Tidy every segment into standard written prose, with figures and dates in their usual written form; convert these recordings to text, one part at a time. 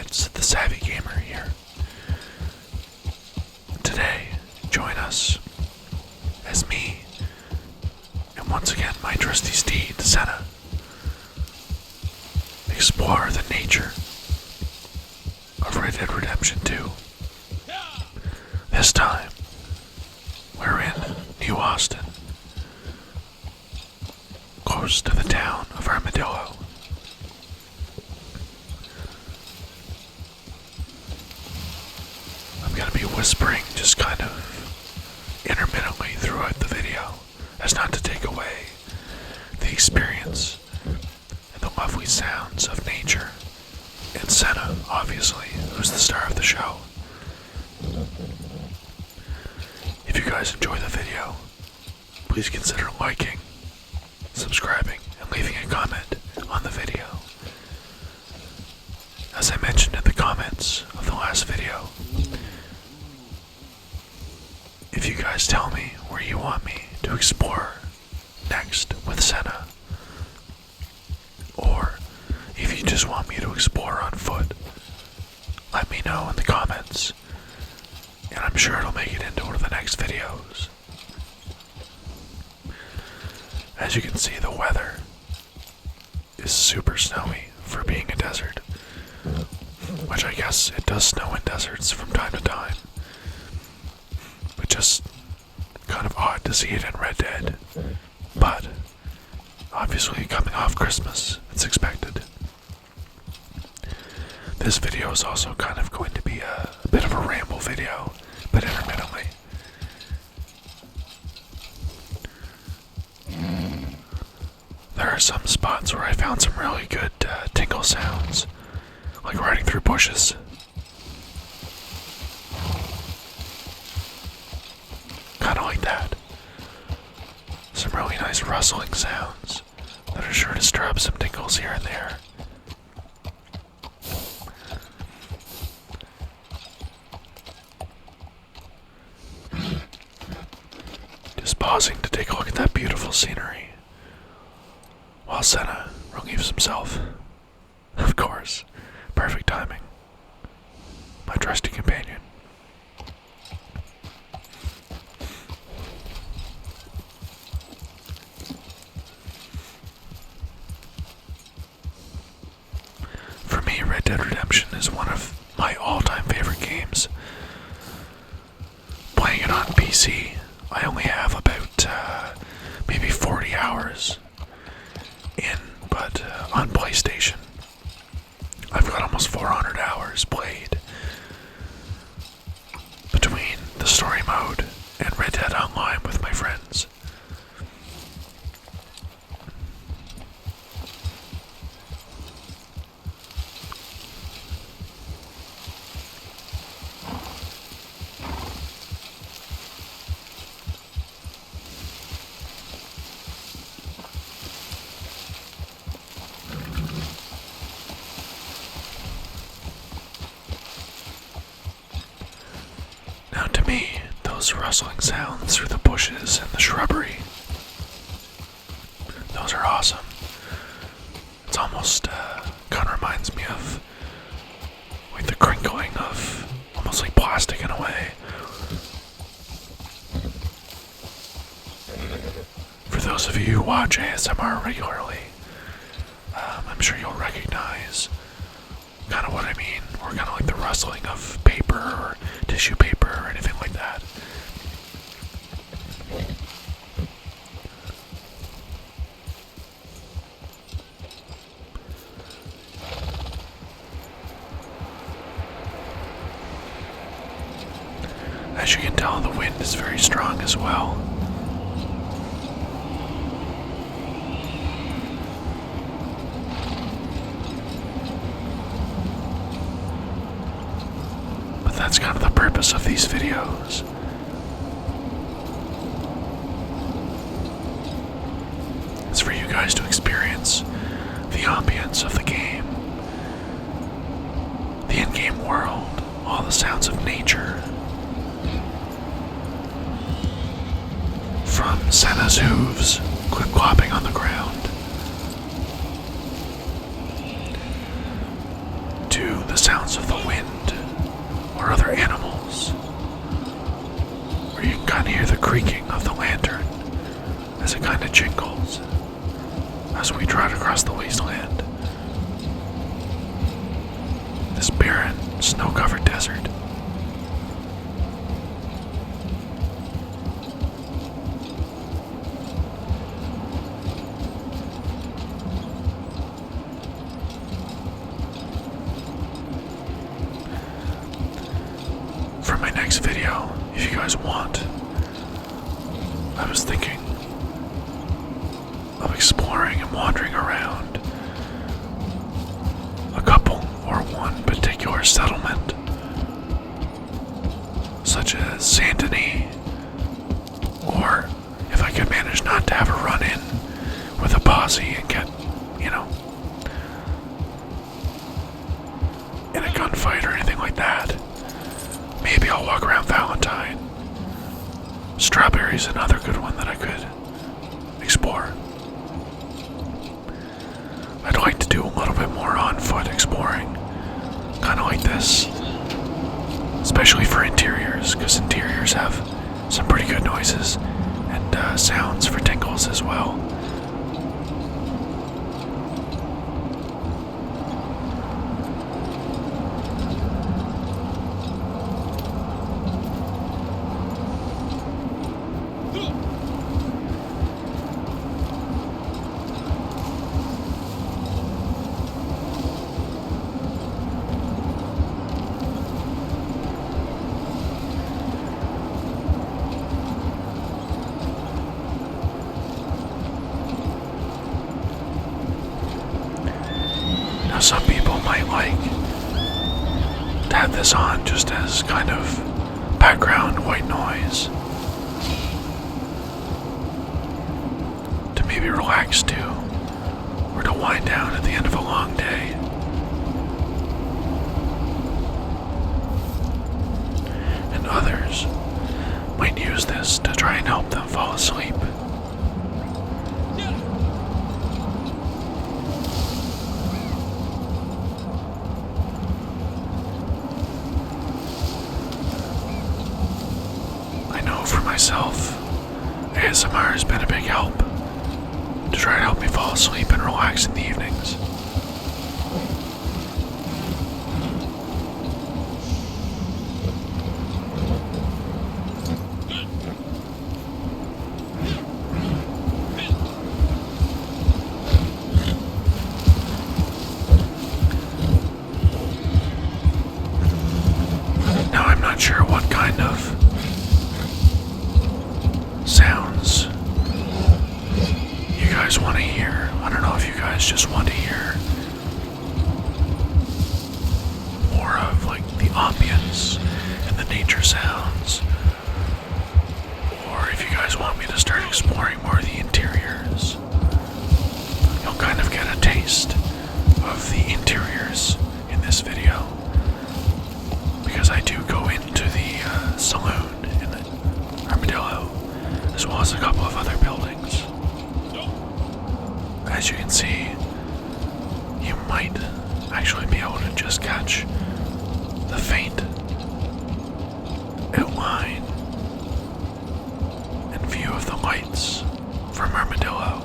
it's the Savvy Gamer here. Today, join us as me, and once again my trusty steed, Senna, explore the nature of Red Dead Redemption 2. This time, we're in New Austin, close to the town of Armadillo. I'm going to be whispering just kind of intermittently throughout the video, as not to take away the experience and the lovely sounds of nature, and Senna, obviously, who's the star of the show. If you guys enjoy the video, please consider liking, subscribing, and leaving a comment on the video. As I mentioned in the comments of the last video, if you guys tell me where you want me to explore next with Senna, or if you just want me to explore on foot, let me know in the comments, and I'm sure it'll make it into one of the next videos. As you can see, the weather is super snowy for being a desert, which I guess it does snow in deserts from time to time, but just kind of odd to see it in Red Dead. But obviously, coming off Christmas, it's expected. This video is also kind of going to be a bit of a ramble video, but intermittently. There are some spots where I found some really good tingle sounds, like riding through bushes. Kind of like that. Some really nice rustling sounds that are sure to stir up some tingles here and there. Just pausing to take a look at that beautiful scenery, while Senna relieves himself. Of course, perfect timing. My trusty companion. For me, Red Dead Redemption is one of my all-time favorite games. Playing it on PC, I only have about maybe 40 hours in, but on PlayStation, I've got almost 400 hours played between the story mode and Red Dead Online with my friends. Now to me, those rustling sounds through the bushes and the shrubbery, those are awesome. It's almost kind of reminds me of like the crinkling of almost like plastic in a way. For those of you who watch ASMR regularly, I'm sure you'll recognize kind of what I mean, or kind of like the rustling of paper or tissue paper or anything like that. As you can tell, the wind is very strong as well. That's kind of the purpose of these videos. It's for you guys to experience the ambience of the game, the in-game world, all the sounds of nature. From Senna's hooves clip-clopping on the ground, to the sounds of the wind or other animals, or you can kind of hear the creaking of the lantern as it kind of jingles as we trot across the wasteland. This barren, snow-covered desert. For my next video, if you guys want, I was thinking of exploring and wandering around a couple or one particular settlement, such as Santony, or if I could manage not to have a run-in with a posse and get, in a gunfight or anything like that. Maybe I'll walk around Valentine. Strawberry's another good one that I could explore. I'd like to do a little bit more on-foot exploring, kind of like this, especially for interiors, because interiors have some pretty good noises and sounds for tingles as well. Now some people might like to have this on just as kind of background white noise to maybe relax to, or to wind down at the end of a long day. And others might use this to try and help them fall asleep. For myself, ASMR has been a big help to try to help me fall asleep and relax in the evenings. Now I'm not sure what kind of sounds you guys want to hear. I don't know if you guys just want to hear more of like the ambience and the nature sounds, or if you guys want me to start exploring more of the interiors. You'll kind of get a taste of the interiors in this video, because I do go into the saloon in the Armadillo, as well as a couple of other buildings. As you can see, you might actually be able to just catch the faint outline and view of the lights from Armadillo.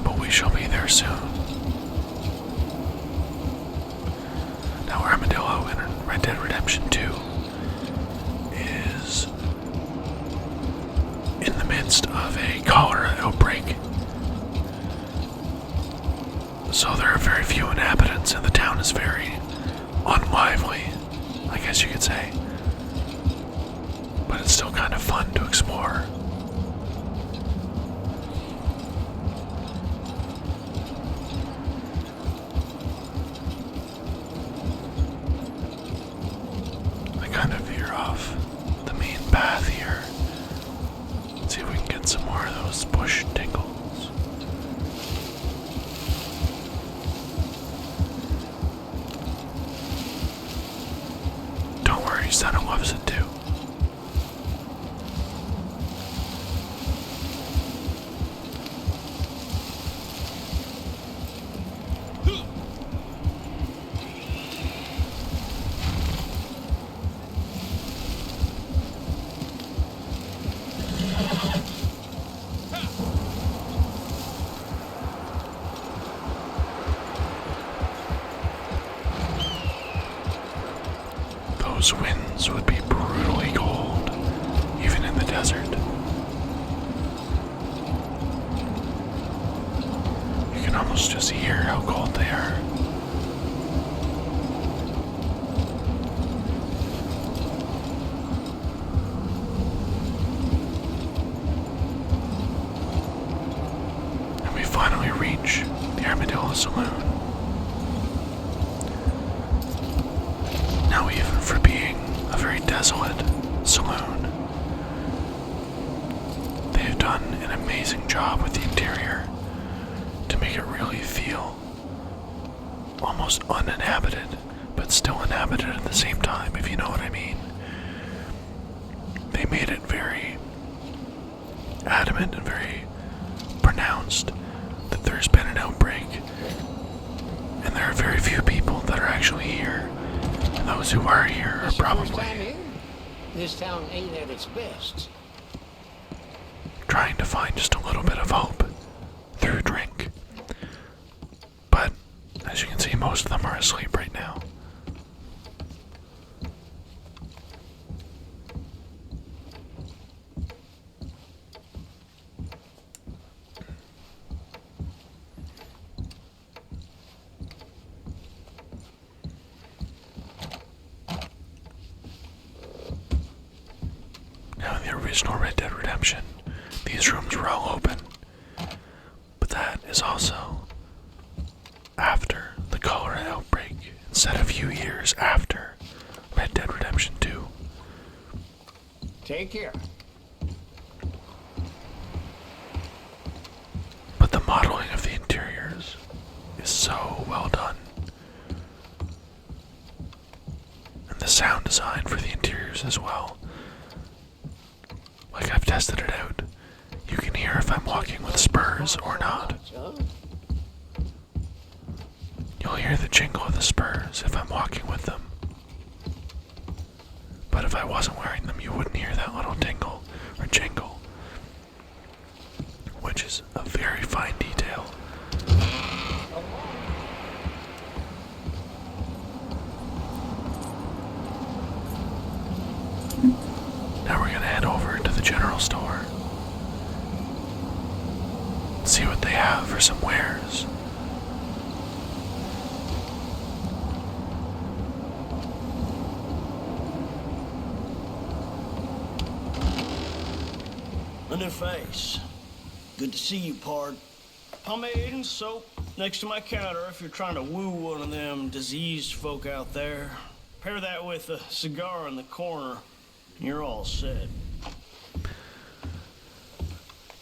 But we shall be there soon. Now Armadillo in Red Dead Redemption 2 is in the midst of a cholera outbreak. So there are very few inhabitants and the town is very unlively, I guess you could say. But it's still kind of fun to explore. I kind of veer off the main path here. Let's see if we can get some more of those bush tingles. Don't worry, Senna loves it too. those winds would be brutally cold, even in the desert. You can almost just hear how cold they are. And we finally reach the Armadillo Saloon. Now, even for being a very desolate saloon, they have done an amazing job with the interior to make it really feel almost uninhabited, but still inhabited at the same time, if you know what I mean. They made it very adamant and very pronounced that there's been an outbreak, and there are very few people that are actually here. Those who are here are probably this town ain't at its best. Trying to find just a little bit of hope through drink. But as you can see, most of them are asleep right now. Now, in the original Red Dead Redemption, these rooms were all open. But that is also after the cholera outbreak, instead of a few years after Red Dead Redemption 2. Take care. But the modeling of the interiors is so well done. And the sound design for the interiors as well. Like, I've tested it out. You can hear if I'm walking with spurs or not. You'll hear the jingle of the spurs if I'm walking with them. But if I wasn't wearing them, you wouldn't hear that little tingle or jingle, which is a very fine detail. Now we're gonna head over to the general store, see what they have for some wares. A new face. Good to see you, pard. Pomade and soap next to my counter if you're trying to woo one of them diseased folk out there. Pair that with a cigar in the corner, and you're all set.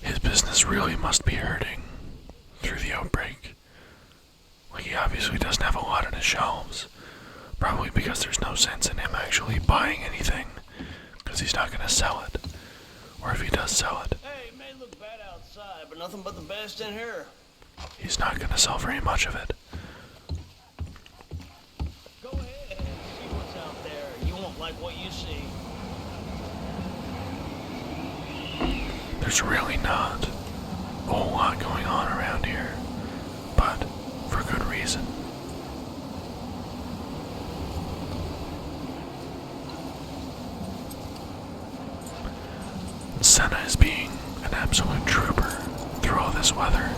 His business really must be hurting through the outbreak. Like, he obviously doesn't have a lot on his shelves. Probably because there's no sense in him actually buying anything, because he's not going to sell it. Or if he does sell it, Hey, it may look bad outside, but nothing but the best in here. he's not going to sell very much of it. Go ahead and see what's out there. You won't like what you see. There's really not a whole lot going on around here, but for good reason. Senna is being an absolute trooper through all this weather,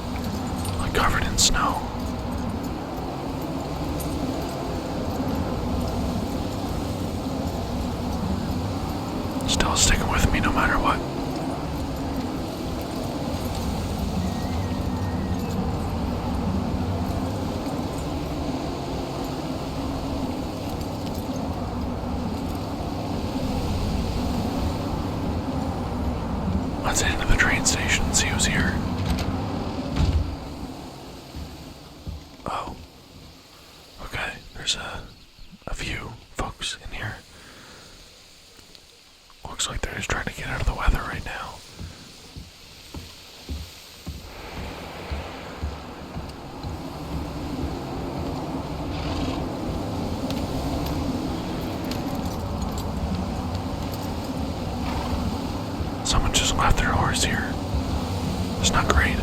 like covered in snow. Still sticking with me no matter what. Let's head into the train station and see who's here. Oh. Okay, there's a few folks in here. Looks like they're just trying to get out of the weather right now. Someone just left their horse here. It's not great.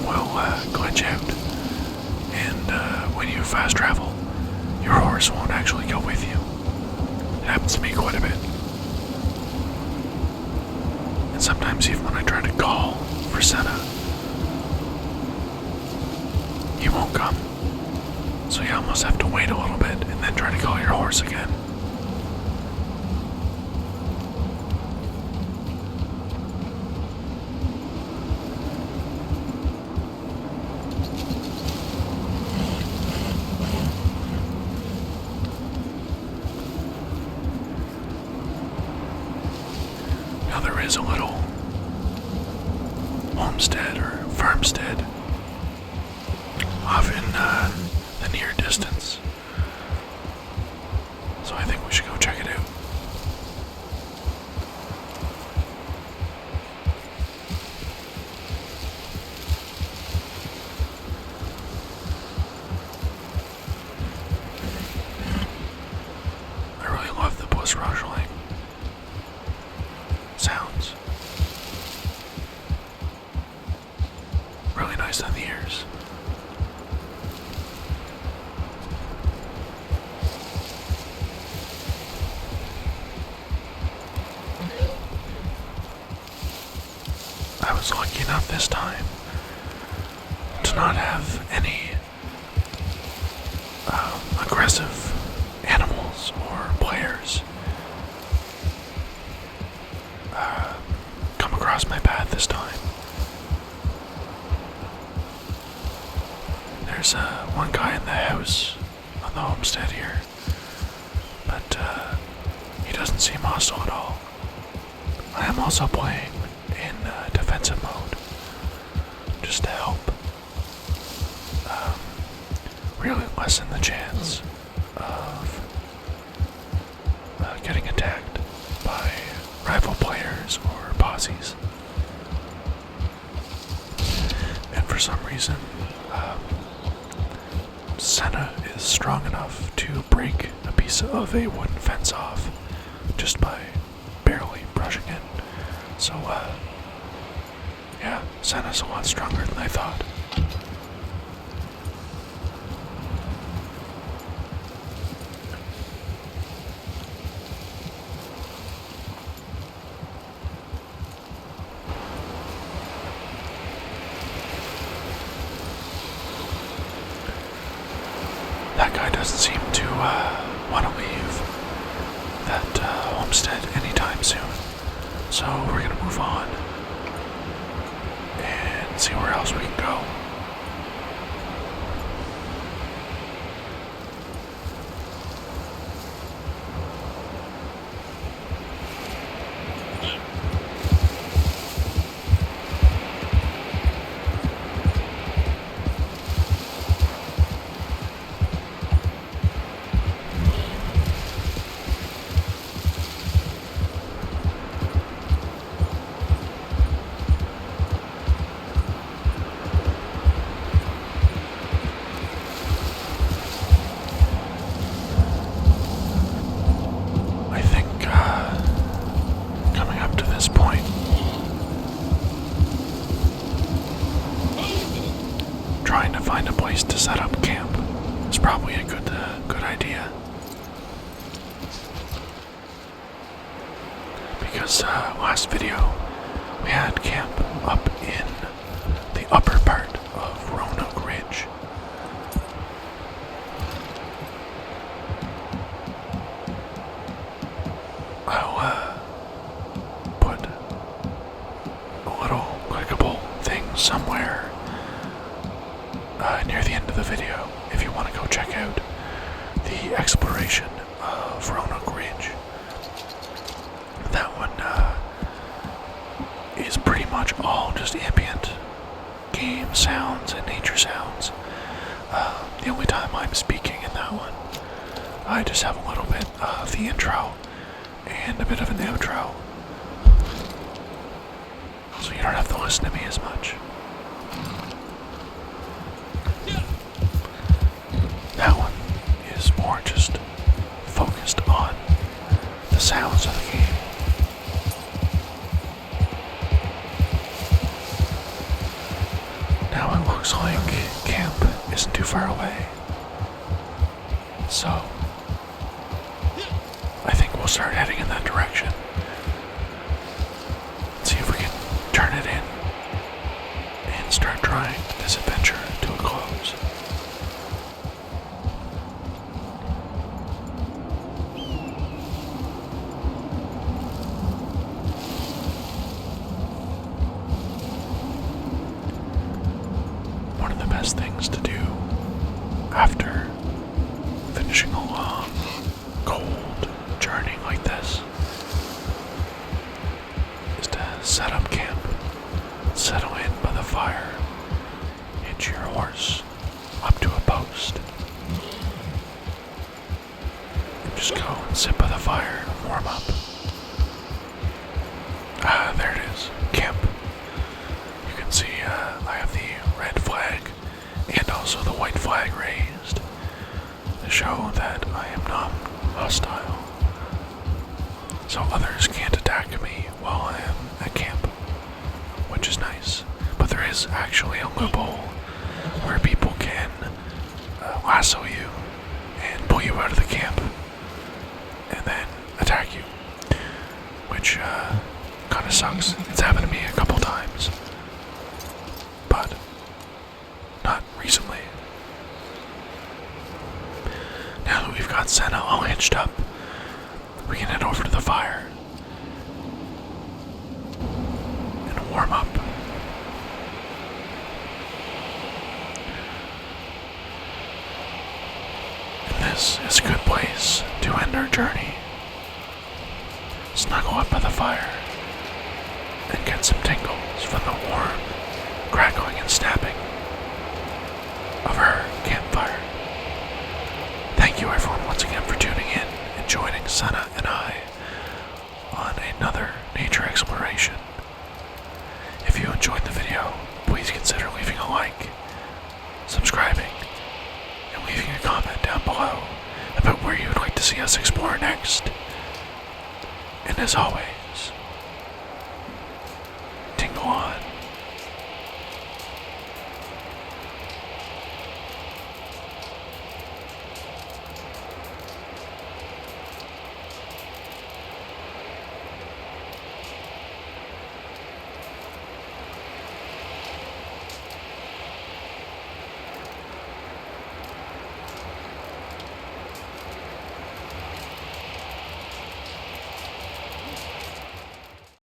will glitch out, and when you fast travel, your horse won't actually go with you. It happens to me quite a bit. And sometimes even when I try to call for Senna, he won't come. So you almost have to wait a little bit and then try to call your horse again. Now there is a little homestead or farmstead off in the near distance. So I think we should go check it out. I really love the bush rustling sounds. Really nice on the ears. I was lucky enough this time to not have any aggressive animals or players come across my path this time. There's one guy in the house on the homestead here, but he doesn't seem hostile at all. I am also playing in defensive mode, just to help really lessen the chance of getting attacked by rival players or posses. And for some reason, Senna is strong enough to break a piece of a wooden fence off just by barely brushing it. So, yeah, Senna's a lot stronger than I thought. That guy doesn't seem to want to leave that homestead anytime soon. So we're gonna move on and see where else we can go. Trying to find a place to set up camp is probably a good idea. Because last video we had camp up in the upper part of Roanoke Ridge. I'll put a little clickable thing somewhere near the end of the video if you want to go check out the exploration of Roanoke Ridge. That one is pretty much all just ambient game sounds and nature sounds. The only time I'm speaking in that one, I just have a little bit of the intro and a bit of an outro, so you don't have to listen to me as much. That one is more just focused on the sounds of the game. Now I looks like camp isn't too far away. So, I think we'll start heading in that direction. See if we can turn it in and start drawing this adventure to a close. One of the best things to do after finishing a long, cold journey like this is to set up camp, settle in by the fire, hitch your horse up to a post, and just go and sit by the fire and warm up. Ah, there it is, camp. You can see I have the red flag and also the white flag raised to show that I am not hostile, so others can't attack me while I am at camp, which is nice. But there is actually a loophole where people can lasso you and pull you out of the camp and then attack you, which kind of sucks. It's happened to me a couple times, but not recently. Now that we've got Senna all hitched up, we can head over to the fire and warm up. And this is a good place to end our journey. Snuggle up by the fire and get some tingles from the warm crackling and snapping of our campfire. Thank you everyone once again for tuning in and joining Senna and I on another nature exploration. If you enjoyed the video, please consider leaving a like, subscribing, and leaving a comment down below about where you would like to see us explore next. And as always, tingle on.